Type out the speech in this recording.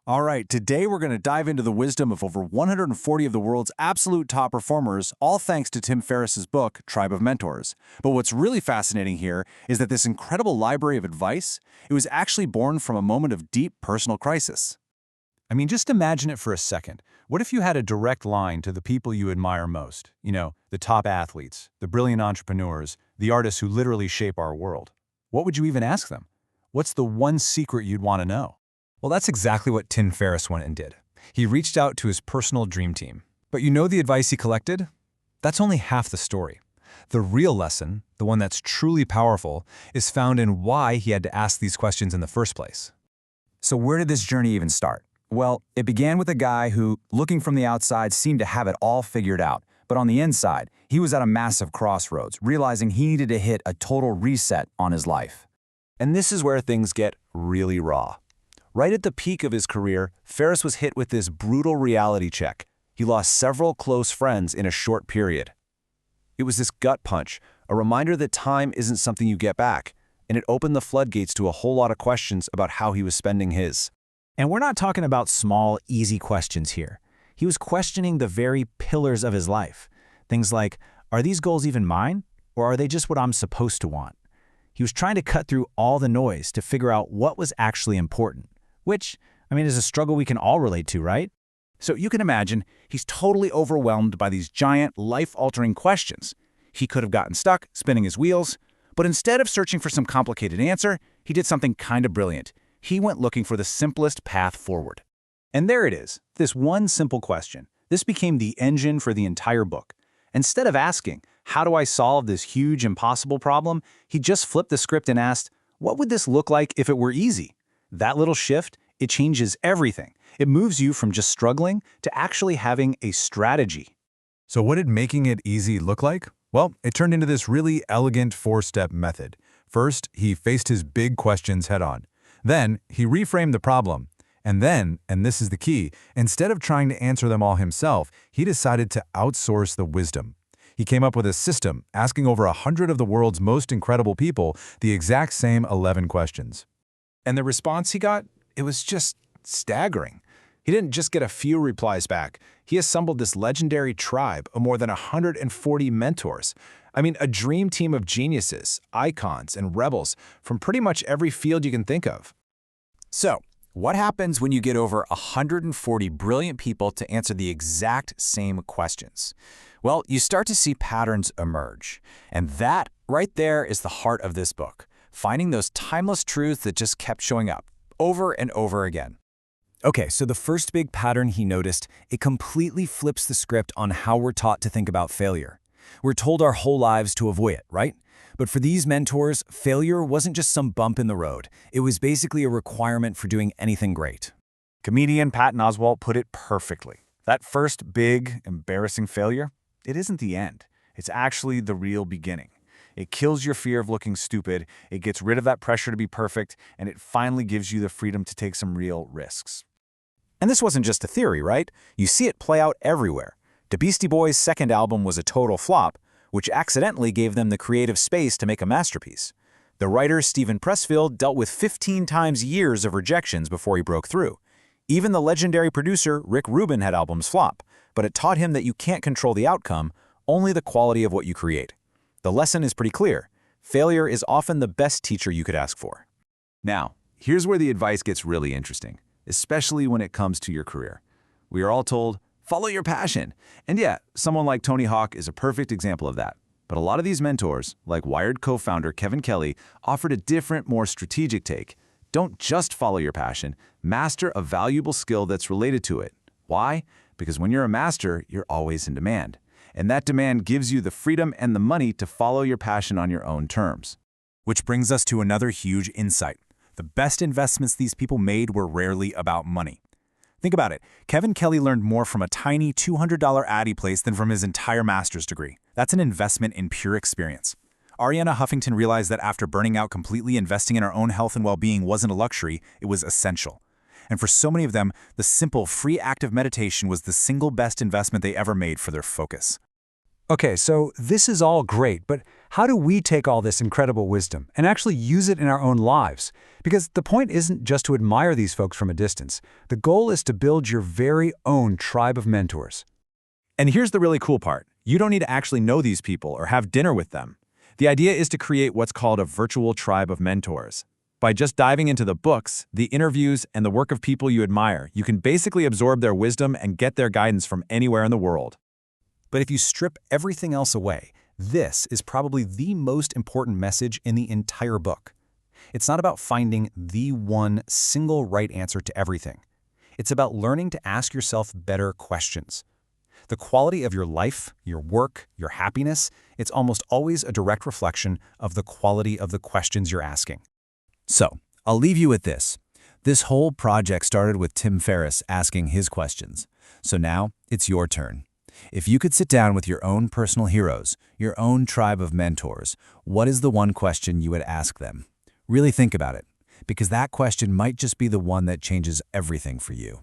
All right, today we're going to dive into the wisdom of over 140 of the world's absolute top performers, all thanks to Tim Ferriss's book, Tribe of Mentors. But what's really fascinating here is that this incredible library of advice, it was actually born from a moment of deep personal crisis. I mean, just imagine it for a second. What if you had a direct line to the people you admire most? The top athletes, the brilliant entrepreneurs, the artists who literally shape our world. What would you even ask them? What's the one secret you'd want to know? Well, that's exactly what Tim Ferriss went and did. He reached out to his personal dream team. But you know the advice he collected? That's only half the story. The real lesson, the one that's truly powerful, is found in why he had to ask these questions in the first place. So where did this journey even start? Well, it began with a guy who, looking from the outside, seemed to have it all figured out. But on the inside, he was at a massive crossroads, realizing he needed to hit a total reset on his life. And this is where things get really raw. Right at the peak of his career, Ferriss was hit with this brutal reality check. He lost several close friends in a short period. It was this gut punch, a reminder that time isn't something you get back, and it opened the floodgates to a whole lot of questions about how he was spending his. And we're not talking about small, easy questions here. He was questioning the very pillars of his life. Things like, are these goals even mine, or are they just what I'm supposed to want? He was trying to cut through all the noise to figure out what was actually important. Which, is a struggle we can all relate to, right? So you can imagine, he's totally overwhelmed by these giant, life-altering questions. He could have gotten stuck, spinning his wheels, but instead of searching for some complicated answer, he did something kind of brilliant. He went looking for the simplest path forward. And there it is, this one simple question. This became the engine for the entire book. Instead of asking, how do I solve this huge, impossible problem, he just flipped the script and asked, what would this look like if it were easy? That little shift, it changes everything. It moves you from just struggling to actually having a strategy. So what did making it easy look like? Well, it turned into this really elegant four-step method. First, he faced his big questions head-on. Then, he reframed the problem. And then, and this is the key, instead of trying to answer them all himself, he decided to outsource the wisdom. He came up with a system, asking over 100 of the world's most incredible people the exact same 11 questions. And the response he got, it was just staggering. He didn't just get a few replies back. He assembled this legendary tribe of more than 140 mentors. A dream team of geniuses, icons, and rebels from pretty much every field you can think of. So, what happens when you get over 140 brilliant people to answer the exact same questions? Well, you start to see patterns emerge. And that right there is the heart of this book. Finding those timeless truths that just kept showing up, over and over again. Okay, so the first big pattern he noticed, it completely flips the script on how we're taught to think about failure. We're told our whole lives to avoid it, right? But for these mentors, failure wasn't just some bump in the road. It was basically a requirement for doing anything great. Comedian Patton Oswalt put it perfectly. That first big, embarrassing failure, it isn't the end. It's actually the real beginning. It kills your fear of looking stupid, it gets rid of that pressure to be perfect, and it finally gives you the freedom to take some real risks. And this wasn't just a theory, right? You see it play out everywhere. The Beastie Boys' second album was a total flop, which accidentally gave them the creative space to make a masterpiece. The writer Stephen Pressfield dealt with 15 times years of rejections before he broke through. Even the legendary producer Rick Rubin had albums flop, but it taught him that you can't control the outcome, only the quality of what you create. The lesson is pretty clear. Failure is often the best teacher you could ask for. Now, here's where the advice gets really interesting, especially when it comes to your career. We are all told, follow your passion. And yeah, someone like Tony Hawk is a perfect example of that. But a lot of these mentors, like Wired co-founder Kevin Kelly, offered a different, more strategic take. Don't just follow your passion, master a valuable skill that's related to it. Why? Because when you're a master, you're always in demand. And that demand gives you the freedom and the money to follow your passion on your own terms. Which brings us to another huge insight. The best investments these people made were rarely about money. Think about it. Kevin Kelly learned more from a tiny $200 ad he placed than from his entire master's degree. That's an investment in pure experience. Arianna Huffington realized that after burning out completely, investing in our own health and well-being wasn't a luxury, it was essential. And for so many of them, the simple, free act of meditation was the single best investment they ever made for their focus. Okay, so this is all great, but how do we take all this incredible wisdom and actually use it in our own lives? Because the point isn't just to admire these folks from a distance. The goal is to build your very own tribe of mentors. And here's the really cool part. You don't need to actually know these people or have dinner with them. The idea is to create what's called a virtual tribe of mentors. By just diving into the books, the interviews, and the work of people you admire, you can basically absorb their wisdom and get their guidance from anywhere in the world. But if you strip everything else away, this is probably the most important message in the entire book. It's not about finding the one single right answer to everything. It's about learning to ask yourself better questions. The quality of your life, your work, your happiness, it's almost always a direct reflection of the quality of the questions you're asking. So, I'll leave you with this. This whole project started with Tim Ferriss asking his questions. So now, it's your turn. If you could sit down with your own personal heroes, your own tribe of mentors, what is the one question you would ask them? Really think about it, because that question might just be the one that changes everything for you.